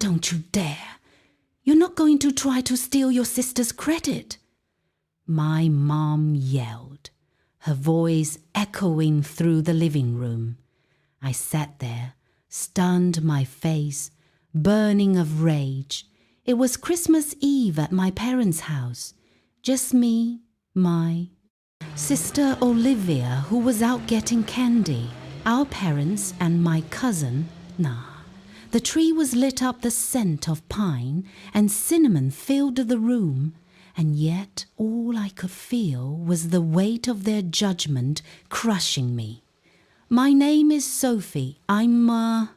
Don't you dare. You're not going to try to steal your sister's credit. My mom yelled, her voice echoing through the living room. I sat there, stunned, my face burning of rage. It was Christmas Eve at my parents' house. Just me, my sister Olivia, who was out getting candy, our parents and my cousin, The tree was lit up, the scent of pine and cinnamon filled the room, and yet all I could feel was the weight of their judgment crushing me. My name is Sophie. I'm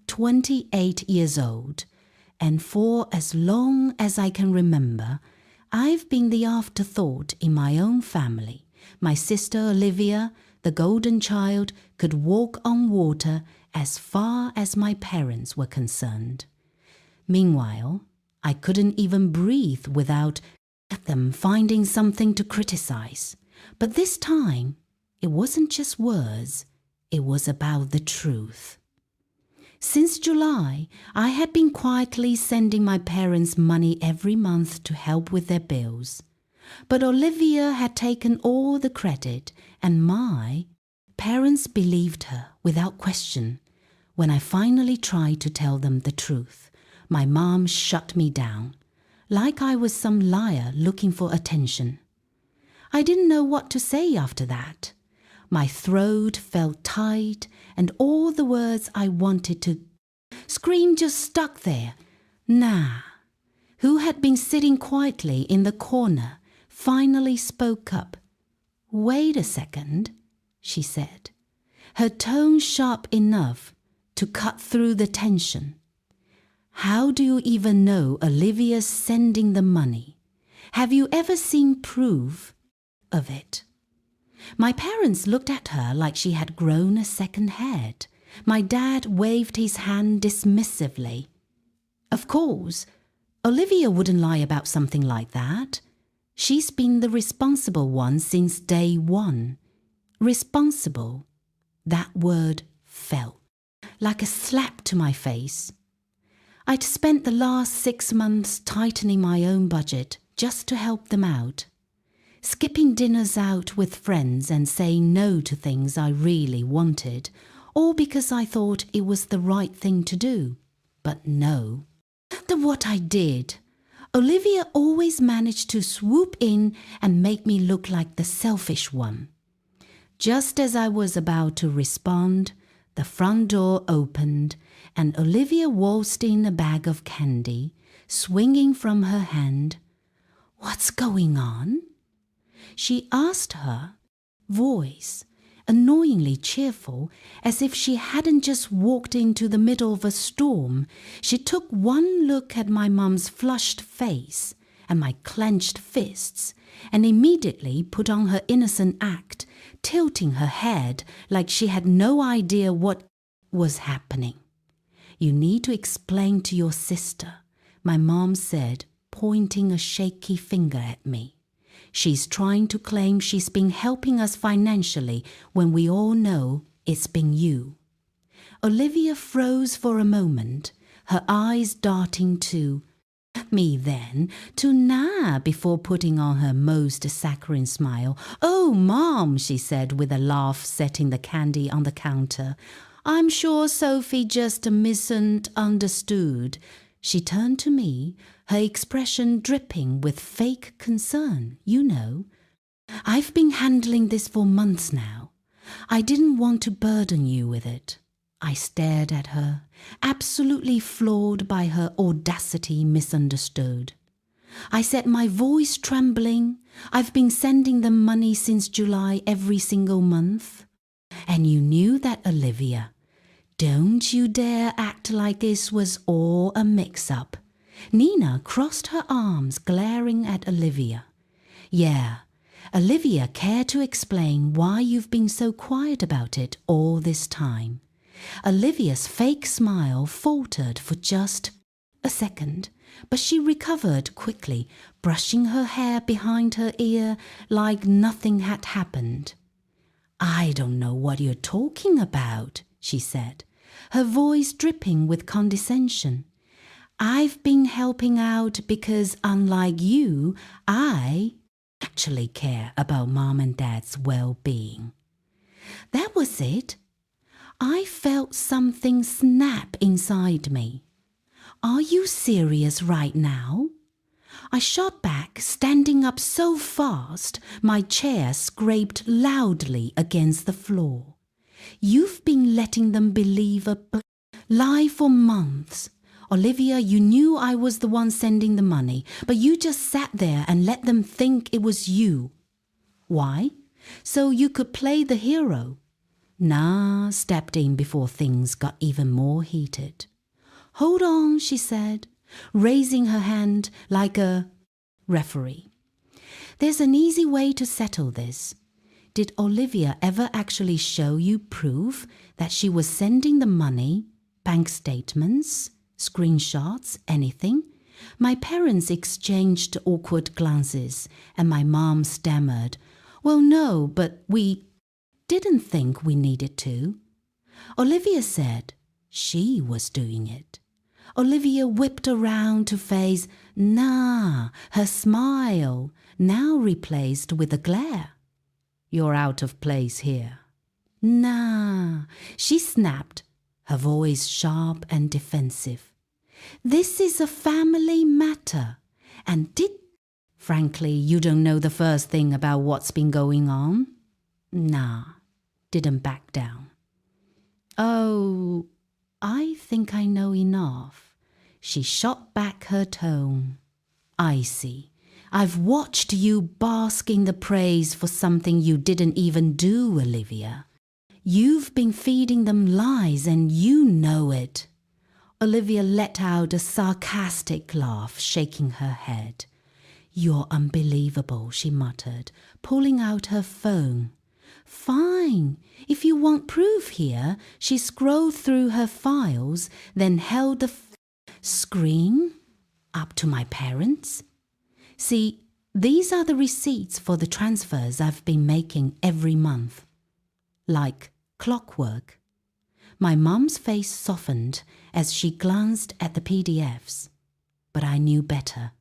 28 years old, and for as long as I can remember, I've been the afterthought in my own family. My sister Olivia, the golden child, could walk on water as far as my parents were concerned. Meanwhile, I couldn't even breathe without them finding something to criticize. But this time, it wasn't just words, it was about the truth. Since July, I had been quietly sending my parents money every month to help with their bills. But Olivia had taken all the credit, and my parents believed her without question. When I finally tried to tell them the truth, my mom shut me down, like I was some liar looking for attention. I didn't know what to say after that. My throat felt tight, and all the words I wanted to scream just stuck there. Who had been sitting quietly in the corner, finally spoke up. "Wait a second," she said, her tone sharp enough to cut through the tension. "How do you even know Olivia's sending the money? Have you ever seen proof of it?" My parents looked at her like she had grown a second head. My dad waved his hand dismissively. "Of course, Olivia wouldn't lie about something like that. She's been the responsible one since day one." Responsible. That word fell like a slap to my face. I'd spent the last 6 months tightening my own budget just to help them out, skipping dinners out with friends and saying no to things I really wanted, all because I thought it was the right thing to do. But no. What I did, Olivia always managed to swoop in and make me look like the selfish one. Just as I was about to respond, the front door opened and Olivia waltzed in a bag of candy, swinging from her hand. "What's going on?" she asked, her voice annoyingly cheerful, as if she hadn't just walked into the middle of a storm. She took one look at my mum's flushed face and my clenched fists, and immediately put on her innocent act, tilting her head like she had no idea what was happening. "You need to explain to your sister," my mom said, pointing a shaky finger at me. "She's trying to claim she's been helping us financially when we all know it's been you." Olivia froze for a moment, her eyes darting to me, then to before putting on her most saccharine smile. "Oh, Mom," she said with a laugh, setting the candy on the counter. "I'm sure Sophie just misunderstood." She turned to me, her expression dripping with fake concern. "You know, I've been handling this for months now. I didn't want to burden you with it." I stared at her, absolutely floored by her audacity misunderstood. I said, my voice trembling, "I've been sending them money since July every single month." "And you knew that, Olivia. Don't you dare act like this was all a mix-up." Nina crossed her arms, glaring at Olivia. "Yeah, Olivia, care to explain why you've been so quiet about it all this time?" Olivia's fake smile faltered for just a second, but she recovered quickly, brushing her hair behind her ear like nothing had happened. "I don't know what you're talking about," she said, her voice dripping with condescension. I've been helping out because, unlike you, I actually care about Mom and Dad's well-being. That was it. I felt something snap inside me. Are you serious right now? I shot back, standing up so fast my chair scraped loudly against the floor. You've been letting them believe a lie for months. Olivia, you knew I was the one sending the money, but you just sat there and let them think it was you. Why? So you could play the hero. Na stepped in before things got even more heated. Hold on, she said, raising her hand like a referee. There's an easy way to settle this. Did Olivia ever actually show you proof that she was sending the money, bank statements, screenshots, anything? My parents exchanged awkward glances and my mom stammered, "Well, no, but we didn't think we needed to." Olivia said she was doing it. Olivia whipped around to face nah, her smile, now replaced with a glare. "You're out of place here." "Nah," she snapped, her voice sharp and defensive. "This is a family matter. And frankly, you don't know the first thing about what's been going on." Nah, didn't back down. "Oh, I think I know enough." She shot back her tone. "I see. I've watched you bask in the praise for something you didn't even do, Olivia. You've been feeding them lies and you know it." Olivia let out a sarcastic laugh, shaking her head. "You're unbelievable," she muttered, pulling out her phone. "Fine. If you want proof here," she scrolled through her files, then held the screen up to my parents. "See, these are the receipts for the transfers I've been making every month." Like clockwork. My mum's face softened as she glanced at the PDFs. But I knew better.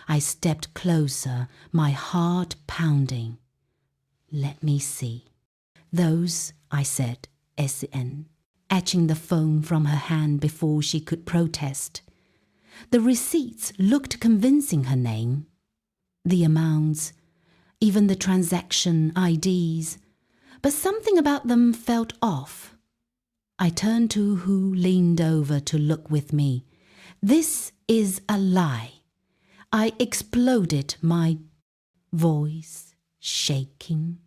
I stepped closer, my heart pounding. "Let me see." "Those," I said, SN, etching the phone from her hand before she could protest. The receipts looked convincing, her name. The amounts, even the transaction IDs, but something about them felt off. I turned to who leaned over to look with me. "This is a lie." I exploded, my voice shaking.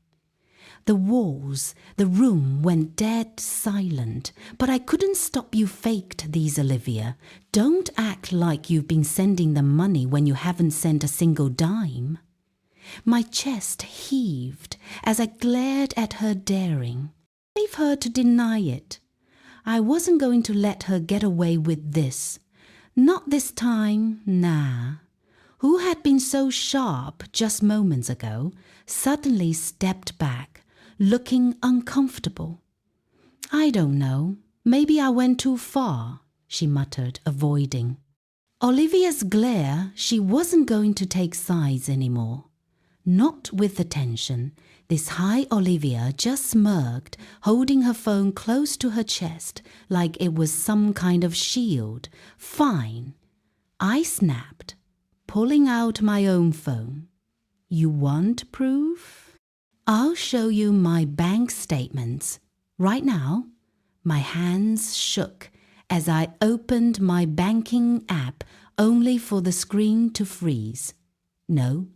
The walls, the room went dead silent. "But I couldn't stop you faked these, Olivia. Don't act like you've been sending them money when you haven't sent a single dime." My chest heaved as I glared at her daring. Leave her to deny it. I wasn't going to let her get away with this. Not this time, nah. Who had been so sharp just moments ago suddenly stepped back, looking uncomfortable. "I don't know. Maybe I went too far," she muttered, avoiding. Olivia's glare, she wasn't going to take sides anymore. Not with the tension. This high Olivia just smirked, holding her phone close to her chest like it was some kind of shield. "Fine." I snapped, pulling out my own phone. "You want proof? I'll show you my bank statements. Right now." My hands shook as I opened my banking app only for the screen to freeze. "No,"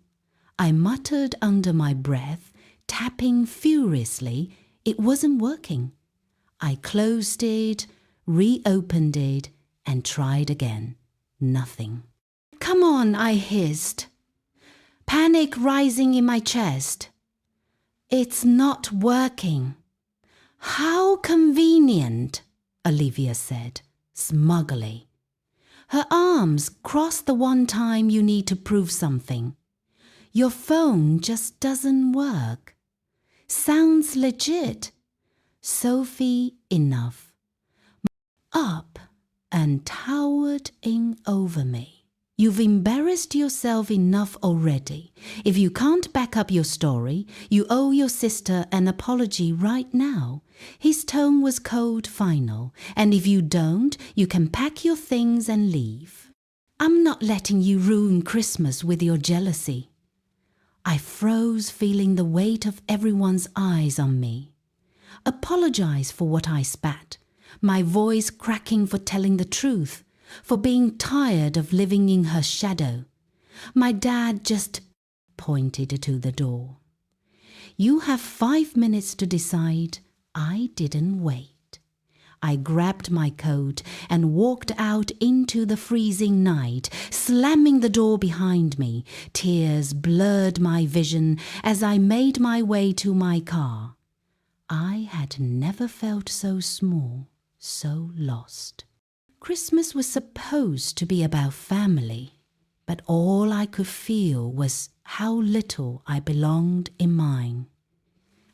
I muttered under my breath, tapping furiously. It wasn't working. I closed it, reopened it, and tried again. Nothing. "Come on," I hissed, panic rising in my chest. "It's not working." "How convenient," Olivia said, smugly. Her arms crossed the one time you need to prove something. "Your phone just doesn't work." "Sounds legit." Sophie, enough. Up and towered in over me. You've embarrassed yourself enough already. If you can't back up your story, you owe your sister an apology right now. His tone was cold, final, and if you don't, you can pack your things and leave. I'm not letting you ruin Christmas with your jealousy. I froze, feeling the weight of everyone's eyes on me. Apologize for what I spat, my voice cracking for telling the truth, for being tired of living in her shadow. My dad just pointed to the door. You have 5 minutes to decide. I didn't wait. I grabbed my coat and walked out into the freezing night, slamming the door behind me. Tears blurred my vision as I made my way to my car. I had never felt so small, so lost. Christmas was supposed to be about family, but all I could feel was how little I belonged in mine.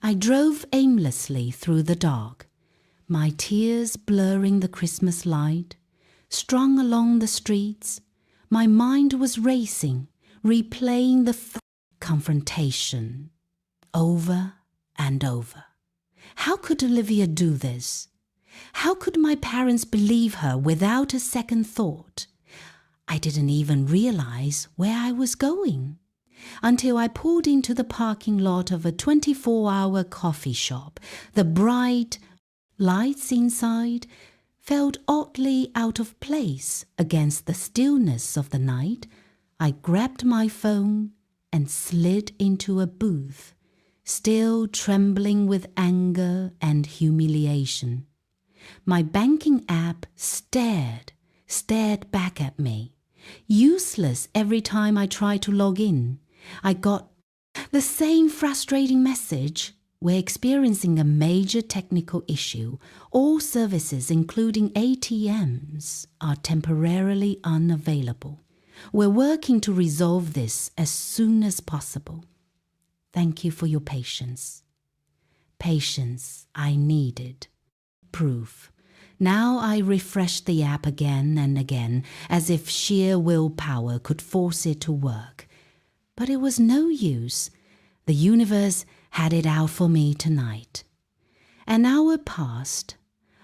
I drove aimlessly through the dark, my tears blurring the Christmas light. Strung along the streets, my mind was racing, replaying the confrontation over and over. How could Olivia do this? How could my parents believe her without a second thought? I didn't even realize where I was going until I pulled into the parking lot of a 24-hour coffee shop. The bright lights inside felt oddly out of place against the stillness of the night. I grabbed my phone and slid into a booth, still trembling with anger and humiliation. My banking app stared back at me, useless every time I tried to log in. I got the same frustrating message. We're experiencing a major technical issue. All services, including ATMs, are temporarily unavailable. We're working to resolve this as soon as possible. Thank you for your patience. Patience I needed. Proof. Now I refreshed the app again and again, as if sheer willpower could force it to work. But it was no use. The universe had it out for me tonight. An hour passed.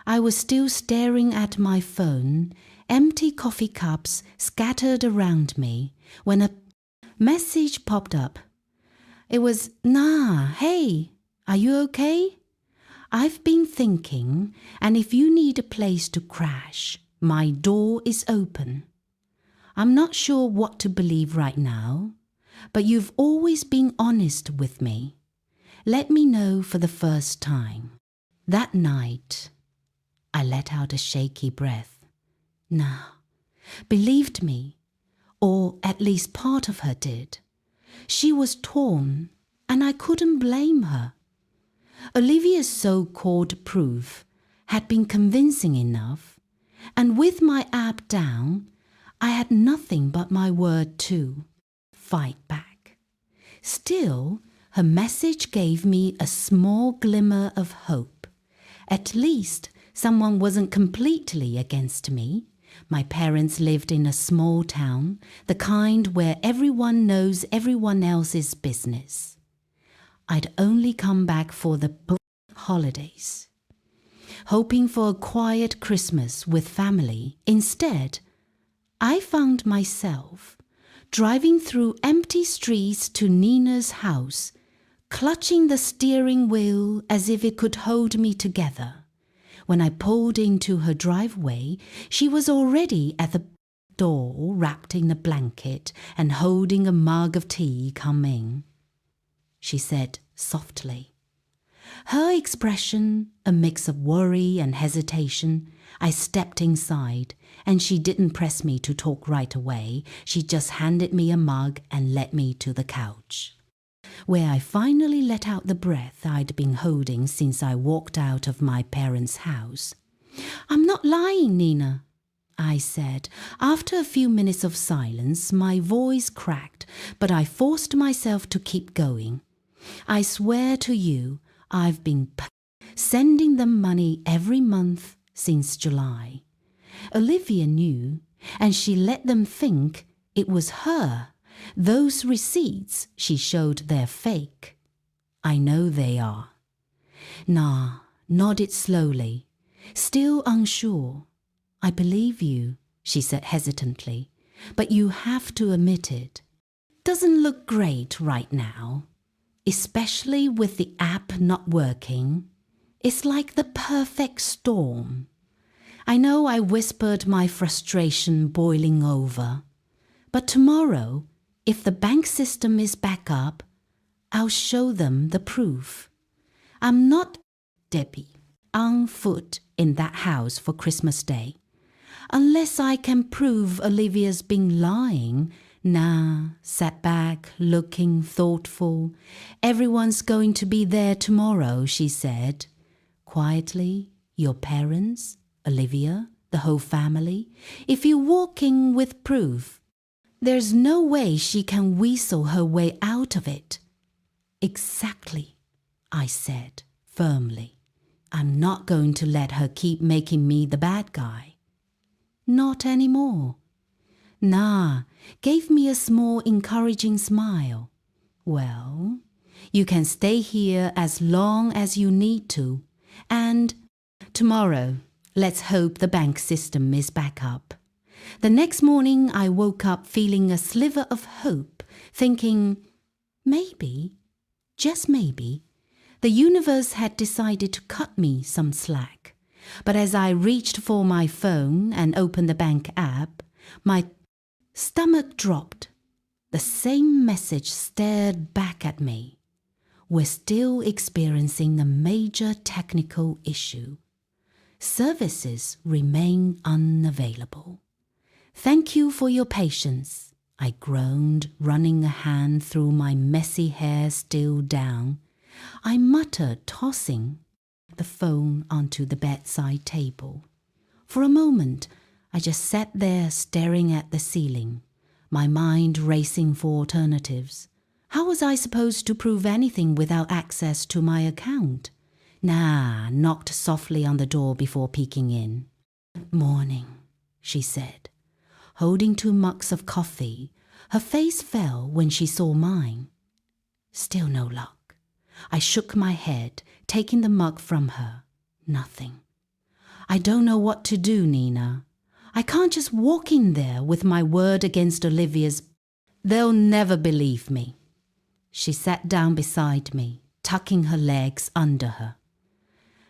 I was still staring at my phone, empty coffee cups scattered around me, when a message popped up. It was, "Nah, hey, are you okay? I've been thinking, and if you need a place to crash, my door is open. I'm not sure what to believe right now, but you've always been honest with me. Let me know for the first time." That night, I let out a shaky breath. Nah, believed me, or at least part of her did. She was torn, and I couldn't blame her. Olivia's so-called proof had been convincing enough, and with my app down, I had nothing but my word to fight back. Still, her message gave me a small glimmer of hope. At least someone wasn't completely against me. My parents lived in a small town, the kind where everyone knows everyone else's business. I'd only come back for the holidays, hoping for a quiet Christmas with family. Instead, I found myself driving through empty streets to Nina's house, clutching the steering wheel as if it could hold me together. When I pulled into her driveway, she was already at the door, wrapped in a blanket and holding a mug of tea. "Come in," she said softly. Her expression, a mix of worry and hesitation. I stepped inside, and she didn't press me to talk right away. She just handed me a mug and led me to the couch, where I finally let out the breath I'd been holding since I walked out of my parents' house. "I'm not lying, Nina," I said. After a few minutes of silence, my voice cracked, but I forced myself to keep going. "I swear to you, I've been sending them money every month since July. Olivia knew, and she let them think it was her. Those receipts she showed they're fake. I know they are. Na nodded slowly, still unsure. I believe you, she said hesitantly, but you have to admit it. Doesn't look great right now, especially with the app not working. It's like the perfect storm. I know I whispered my frustration boiling over, but tomorrow, if the bank system is back up, I'll show them the proof. I'm not Debbie on foot in that house for Christmas Day. Unless I can prove Olivia's been lying. Nah, sat back, looking thoughtful. Everyone's going to be there tomorrow, she said. Quietly, your parents, Olivia, the whole family. If you walk in with proof, there's no way she can weasel her way out of it. Exactly, I said firmly. I'm not going to let her keep making me the bad guy. Not anymore. Nah gave me a small encouraging smile. Well, you can stay here as long as you need to, and tomorrow, let's hope the bank system is back up. The next morning I woke up feeling a sliver of hope, thinking, maybe, just maybe, the universe had decided to cut me some slack. But as I reached for my phone and opened the bank app, my stomach dropped. The same message stared back at me. We're still experiencing a major technical issue. Services remain unavailable. Thank you for your patience, I groaned, running a hand through my messy hair still down. I muttered, tossing the phone onto the bedside table. For a moment, I just sat there staring at the ceiling, my mind racing for alternatives. How was I supposed to prove anything without access to my account? Nah knocked softly on the door before peeking in. Morning, she said, holding 2 mugs of coffee. Her face fell when she saw mine. Still no luck. I shook my head, taking the mug from her. Nothing. I don't know what to do, Nina. I can't just walk in there with my word against Olivia's. They'll never believe me. She sat down beside me, tucking her legs under her.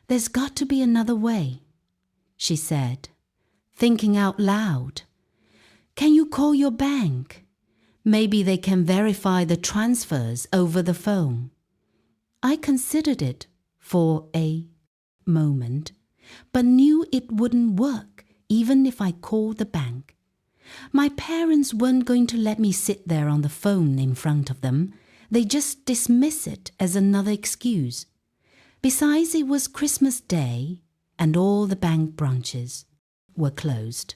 There's got to be another way, she said, thinking out loud. Can you call your bank? Maybe they can verify the transfers over the phone. I considered it for a moment, but knew it wouldn't work even if I called the bank. My parents weren't going to let me sit there on the phone in front of them. They just dismiss it as another excuse. Besides, it was Christmas Day and all the bank branches were closed.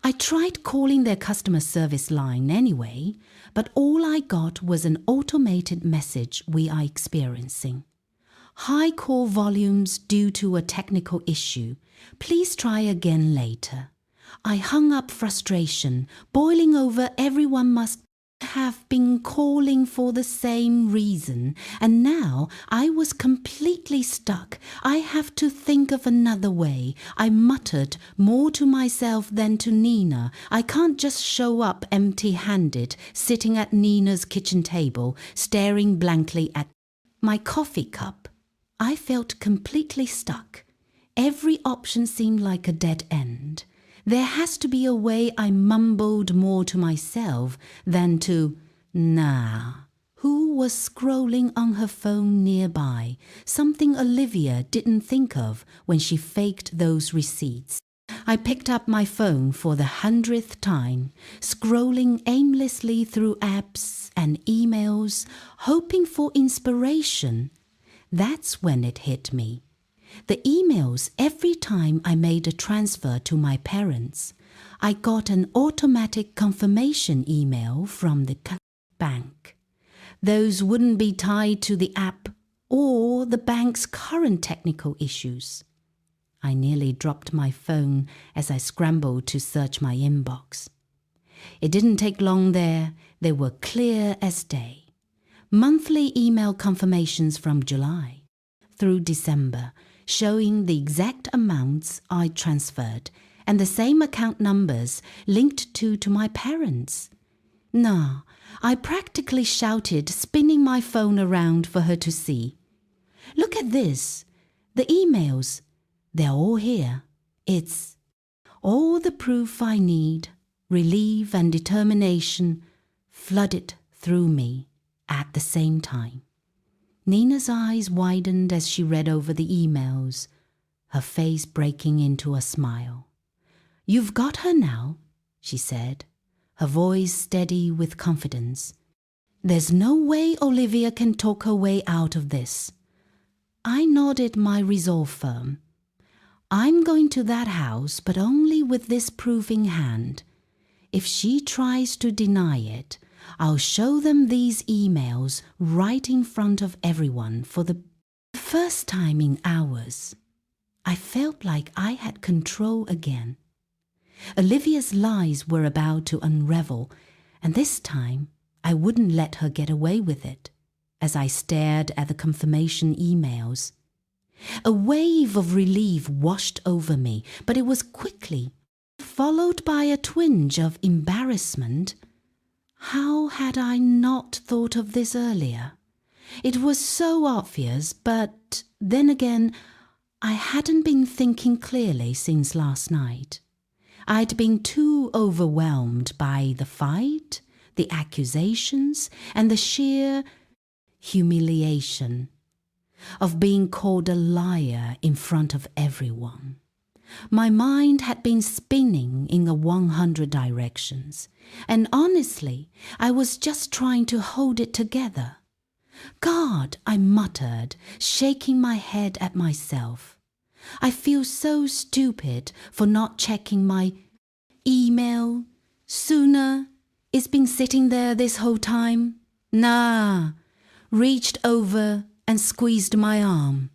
I tried calling their customer service line anyway, but all I got was an automated message we are experiencing. High call volumes due to a technical issue. Please try again later. I hung up, frustration boiling over. Everyone must have been calling for the same reason, and now I was completely stuck. I have to think of another way. I muttered, more to myself than to Nina. I can't just show up empty-handed, sitting at Nina's kitchen table, staring blankly at my coffee cup. I felt completely stuck. Every option seemed like a dead end. There has to be a way, I mumbled more to myself than to, nah. Who was scrolling on her phone nearby? Something Olivia didn't think of when she faked those receipts. I picked up my phone for the 100th time, scrolling aimlessly through apps and emails, hoping for inspiration. That's when it hit me. The emails, every time I made a transfer to my parents, I got an automatic confirmation email from the bank. Those wouldn't be tied to the app or the bank's current technical issues. I nearly dropped my phone as I scrambled to search my inbox. It didn't take long there. They were clear as day. Monthly email confirmations from July through December, showing the exact amounts I transferred and the same account numbers linked to my parents. Nah, I practically shouted, spinning my phone around for her to see. Look at this. The emails. They're all here. It's all the proof I need. Relief and determination flooded through me at the same time. Nina's eyes widened as she read over the emails, her face breaking into a smile. "You've got her now," she said, her voice steady with confidence. "There's no way Olivia can talk her way out of this." I nodded my resolve firm. "I'm going to that house, but only with this proof in hand. If she tries to deny it, I'll show them these emails right in front of everyone." For the first time in hours, I felt like I had control again. Olivia's lies were about to unravel, and this time I wouldn't let her get away with it. As I stared at the confirmation emails, a wave of relief washed over me, but it was quickly followed by a twinge of embarrassment. How had I not thought of this earlier? It was so obvious, but then again, I hadn't been thinking clearly since last night. I'd been too overwhelmed by the fight, the accusations, and the sheer humiliation of being called a liar in front of everyone. My mind had been spinning in 100 directions, and honestly, I was just trying to hold it together. "God," I muttered, shaking my head at myself. "I feel so stupid for not checking my email sooner. It's been sitting there this whole time." Nah, reached over and squeezed my arm.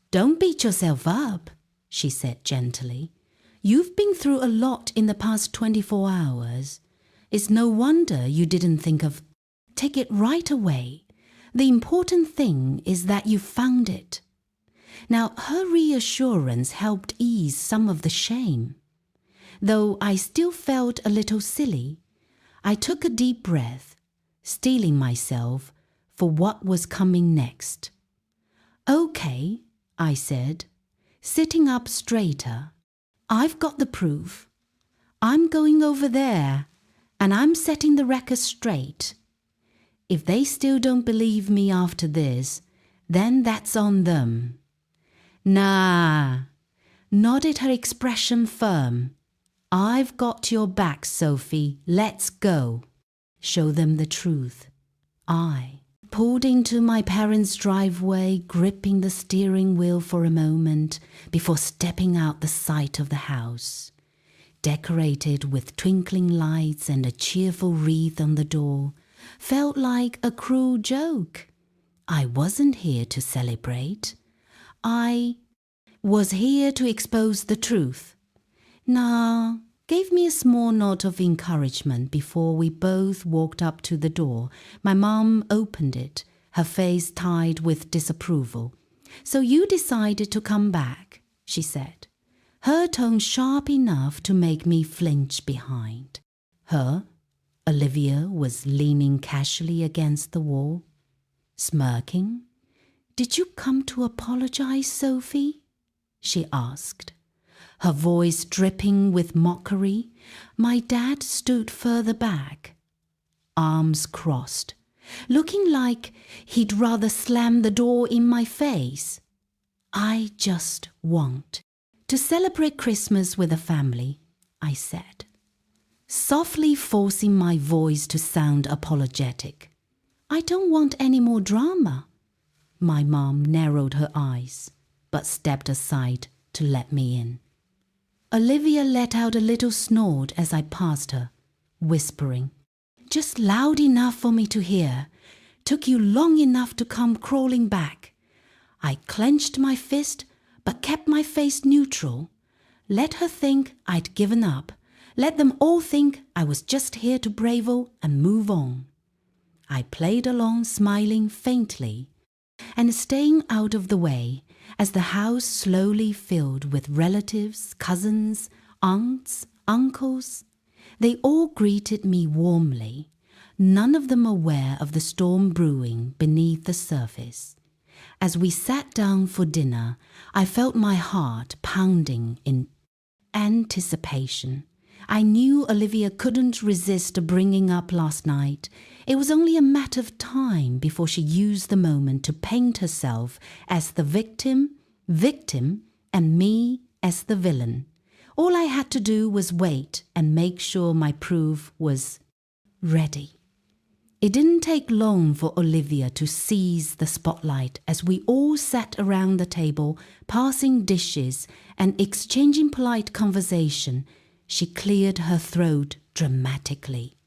"Don't beat yourself up," she said gently. "You've been through a lot in the past 24 hours. It's no wonder you didn't think of. Take it right away. The important thing is that you found it." Now, her reassurance helped ease some of the shame. Though I still felt a little silly, I took a deep breath, steeling myself for what was coming next. "Okay," I said, sitting up straighter. "I've got the proof. I'm going over there, and I'm setting the record straight. If they still don't believe me after this, then that's on them." "Nah," nodded her expression firm. "I've got your back, Sophie. Let's go. Show them the truth." I pulled into my parents' driveway, gripping the steering wheel for a moment before stepping out the sight of the house. Decorated with twinkling lights and a cheerful wreath on the door, felt like a cruel joke. I wasn't here to celebrate. I was here to expose the truth. Nah, gave me a small nod of encouragement before we both walked up to the door. My mom opened it, her face tied with disapproval. "So you decided to come back," she said, her tone sharp enough to make me flinch behind. Olivia was leaning casually against the wall, smirking. "Did you come to apologize, Sophie?" she asked, her voice dripping with mockery. My dad stood further back, arms crossed, looking like he'd rather slam the door in my face. "I just want to celebrate Christmas with the family," I said, softly forcing my voice to sound apologetic. "I don't want any more drama." My mom narrowed her eyes, but stepped aside to let me in. Olivia let out a little snort as I passed her, whispering, "Just loud enough for me to hear. Took you long enough to come crawling back." I clenched my fist, but kept my face neutral. Let her think I'd given up. Let them all think I was just here to bravely and move on. I played along, smiling faintly and staying out of the way as the house slowly filled with relatives, cousins, aunts, uncles. They all greeted me warmly, none of them aware of the storm brewing beneath the surface. As we sat down for dinner, I felt my heart pounding in anticipation. I knew Olivia couldn't resist bringing up last night. It was only a matter of time before she used the moment to paint herself as the victim, and me as the villain. All I had to do was wait and make sure my proof was ready. It didn't take long for Olivia to seize the spotlight as we all sat around the table, passing dishes and exchanging polite conversation. She cleared her throat dramatically.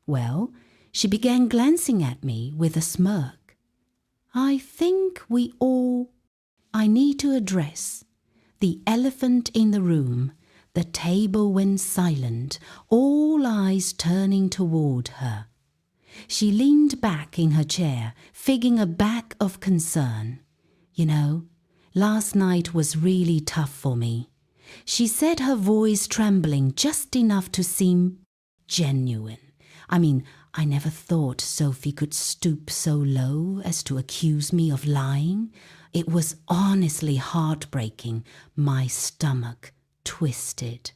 Well, she began glancing at me with a smirk. I think I need to address the elephant in the room. The table went silent, all eyes turning toward her. She leaned back in her chair, figging a bag of concern. You know, last night was really tough for me, she said, her voice trembling just enough to seem genuine. I never thought Sophie could stoop so low as to accuse me of lying. It was honestly heartbreaking. My stomach twisted.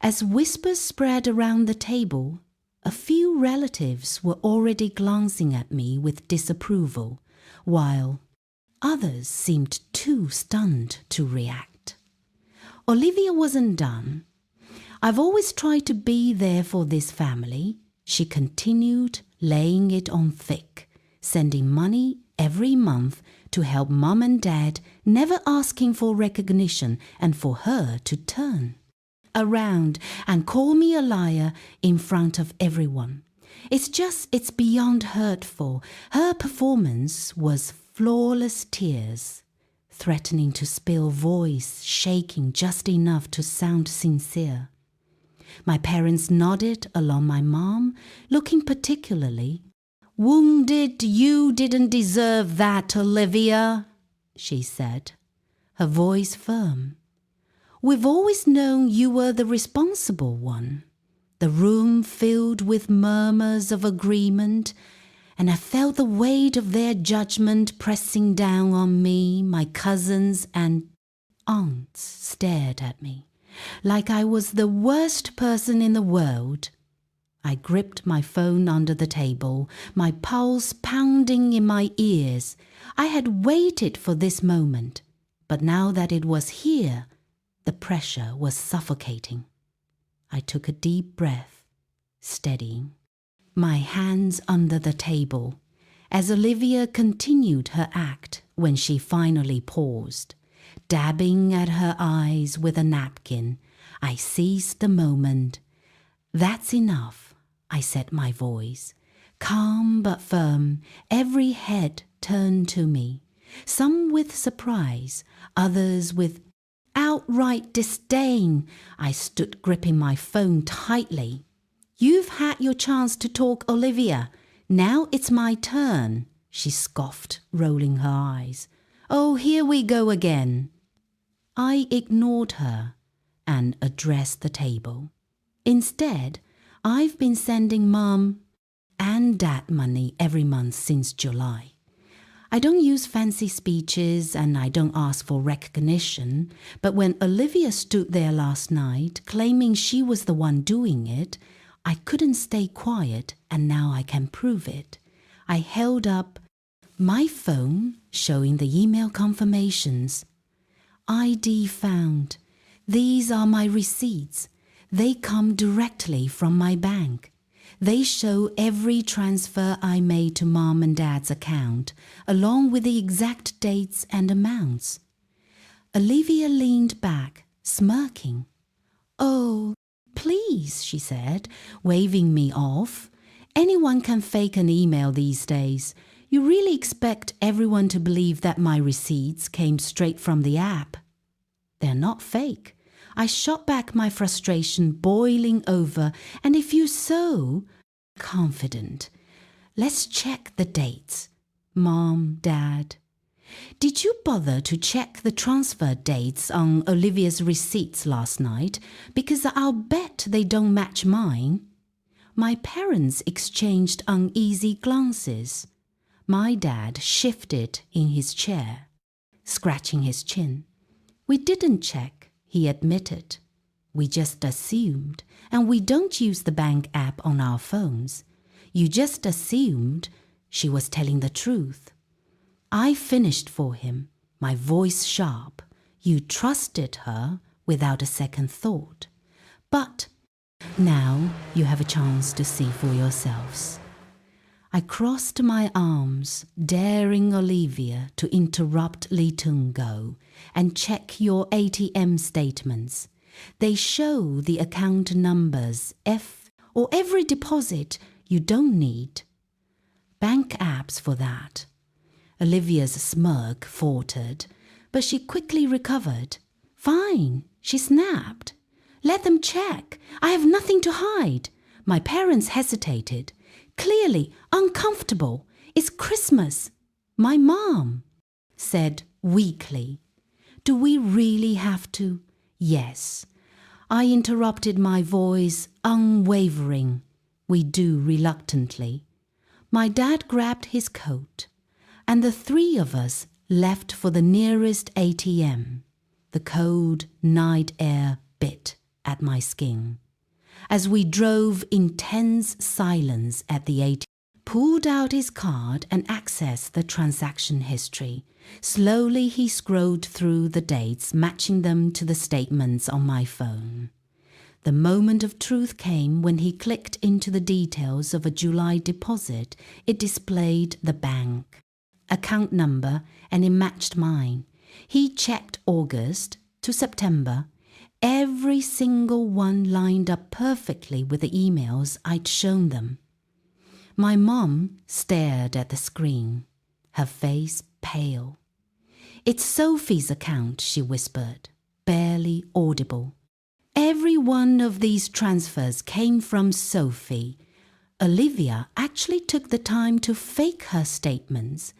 As whispers spread around the table, a few relatives were already glancing at me with disapproval, while others seemed too stunned to react. Olivia wasn't done. I've always tried to be there for this family, she continued, laying it on thick, sending money every month to help Mum and Dad, never asking for recognition and for her to turn around and call me a liar in front of everyone. It's beyond hurtful. Her performance was flawless tears, threatening to spill, voice shaking just enough to sound sincere. My parents nodded along, my mom looking particularly wounded. You didn't deserve that, Olivia, she said, her voice firm. We've always known you were the responsible one. The room filled with murmurs of agreement, and I felt the weight of their judgment pressing down on me. My cousins and aunts stared at me like I was the worst person in the world. I gripped my phone under the table, my pulse pounding in my ears. I had waited for this moment, but now that it was here, the pressure was suffocating. I took a deep breath, steadying my hands under the table as Olivia continued her act. When she finally paused, dabbing at her eyes with a napkin, I seized the moment. That's enough, I said, my voice calm but firm. Every head turned to me, some with surprise, others with outright disdain. I stood gripping my phone tightly. You've had your chance to talk, Olivia. Now it's my turn, she scoffed, rolling her eyes. Oh, here we go again. I ignored her and addressed the table. Instead, I've been sending Mum and Dad money every month since July. I don't use fancy speeches and I don't ask for recognition, but when Olivia stood there last night claiming she was the one doing it, I couldn't stay quiet, and now I can prove it. I held up my phone, showing the email confirmations. ID found. These are my receipts. They come directly from my bank. They show every transfer I made to Mom and Dad's account, along with the exact dates and amounts. Olivia leaned back, smirking. Oh, please, she said, waving me off. Anyone can fake an email these days. You really expect everyone to believe that my receipts came straight from the app? They're not fake. I shot back, my frustration boiling over. And if you're so confident, let's check the dates. Mom, Dad, did you bother to check the transfer dates on Olivia's receipts last night? Because I'll bet they don't match mine. My parents exchanged uneasy glances. My dad shifted in his chair, scratching his chin. We didn't check, he admitted. We just assumed, and we don't use the bank app on our phones. You just assumed she was telling the truth. I finished for him, my voice sharp. You trusted her without a second thought. But now you have a chance to see for yourselves. I crossed my arms, daring Olivia to interrupt Li Tungo and check your ATM statements. They show the account numbers, or every deposit you don't need. Bank apps for that. Olivia's smirk faltered, but she quickly recovered. Fine, she snapped. Let them check. I have nothing to hide. My parents hesitated, clearly uncomfortable. It's Christmas. My mom said weakly. Do we really have to? Yes. I interrupted, my voice unwavering. We do reluctantly. My dad grabbed his coat, and the three of us left for the nearest ATM. The cold night air bit at my skin. As we drove in tense silence at the ATM, pulled out his card and accessed the transaction history. Slowly he scrolled through the dates, matching them to the statements on my phone. The moment of truth came when he clicked into the details of a July deposit. It displayed the bank, account number, and it matched mine. He checked August to September. Every single one lined up perfectly with the emails I'd shown them. My mom stared at the screen, her face pale. It's Sophie's account, she whispered, barely audible. Every one of these transfers came from Sophie. Olivia actually took the time to fake her statements,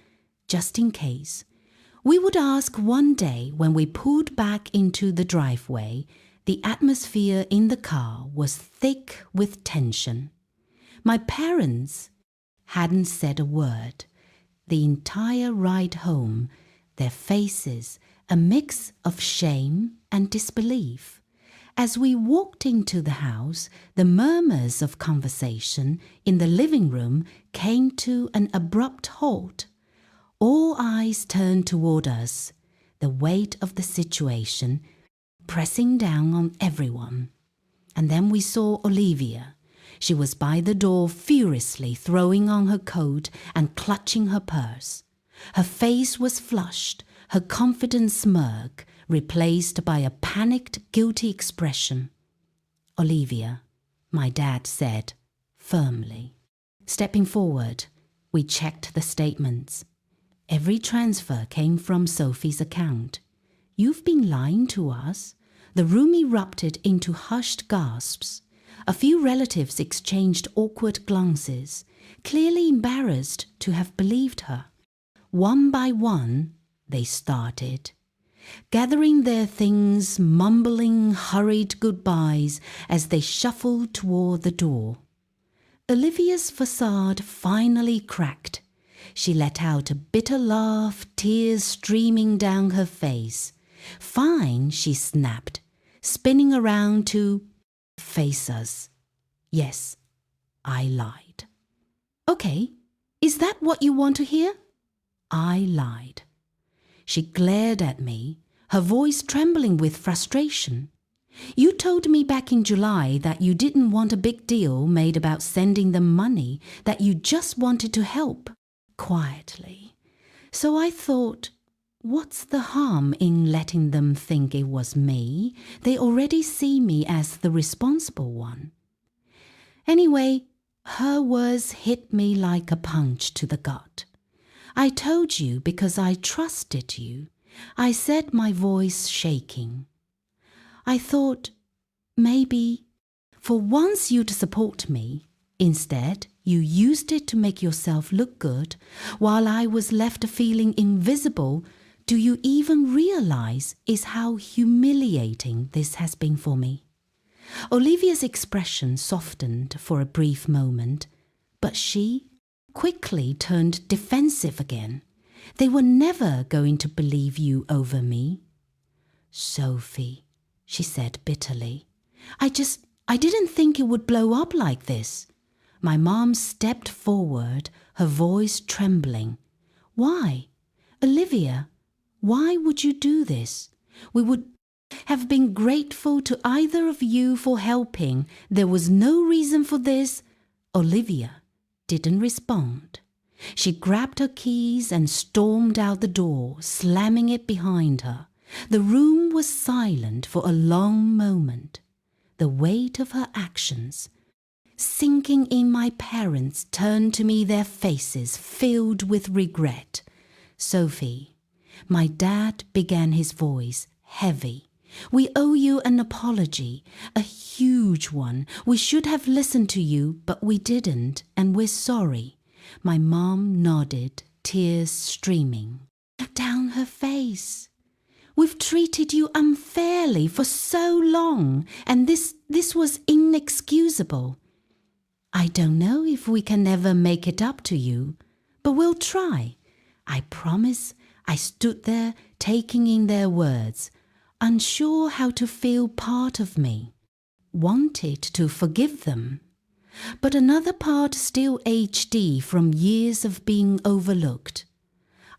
just in case. We would ask one day when we pulled back into the driveway. The atmosphere in the car was thick with tension. My parents hadn't said a word. The entire ride home, their faces a mix of shame and disbelief. As we walked into the house, the murmurs of conversation in the living room came to an abrupt halt. All eyes turned toward us, the weight of the situation pressing down on everyone. And then we saw Olivia. She was by the door, furiously throwing on her coat and clutching her purse. Her face was flushed, her confident smirk replaced by a panicked, guilty expression. Olivia, my dad said, firmly. Stepping forward, we checked the statements. Every transfer came from Sophie's account. You've been lying to us? The room erupted into hushed gasps. A few relatives exchanged awkward glances, clearly embarrassed to have believed her. One by one, they started, gathering their things, mumbling hurried goodbyes as they shuffled toward the door. Olivia's facade finally cracked. She let out a bitter laugh, tears streaming down her face. Fine, she snapped, spinning around to face us. Yes, I lied. Okay, is that what you want to hear? I lied. She glared at me, her voice trembling with frustration. You told me back in July that you didn't want a big deal made about sending them money, that you just wanted to help. Quietly. So I thought, what's the harm in letting them think it was me? They already see me as the responsible one. Anyway, her words hit me like a punch to the gut. I told you because I trusted you, I said, my voice shaking. I thought maybe for once you'd support me. Instead, you used it to make yourself look good, while I was left feeling invisible. Do you even realize how humiliating this has been for me? Olivia's expression softened for a brief moment, but she quickly turned defensive again. They were never going to believe you over me. Sophie, she said bitterly, I didn't think it would blow up like this. My mom stepped forward, her voice trembling. Why? Olivia, why would you do this? We would have been grateful to either of you for helping. There was no reason for this. Olivia didn't respond. She grabbed her keys and stormed out the door, slamming it behind her. The room was silent for a long moment. The weight of her actions sinking in. My parents turned to me, their faces filled with regret. Sophie, my dad began, his voice heavy. We owe you an apology, a huge one. We should have listened to you, but we didn't, and we're sorry. My mom nodded, tears streaming down her face. We've treated you unfairly for so long, and this was inexcusable. I don't know if we can ever make it up to you, but we'll try. I promise. I stood there, taking in their words, unsure how to feel part of me. Wanted to forgive them, but another part still HD from years of being overlooked.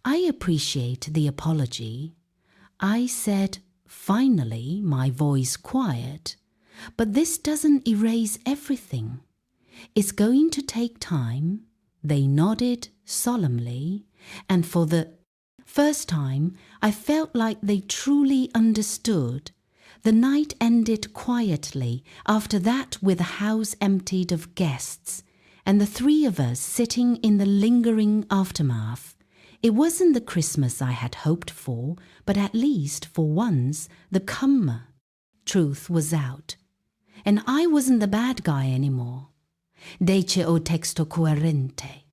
I appreciate the apology, I said, finally, my voice quiet, but this doesn't erase everything. It's going to take time. They nodded solemnly, and for the first time, I felt like they truly understood. The night ended quietly, after that with the house emptied of guests, and the three of us sitting in the lingering aftermath. It wasn't the Christmas I had hoped for, but at least for once the truth was out. And I wasn't the bad guy anymore. Dice o texto coerente.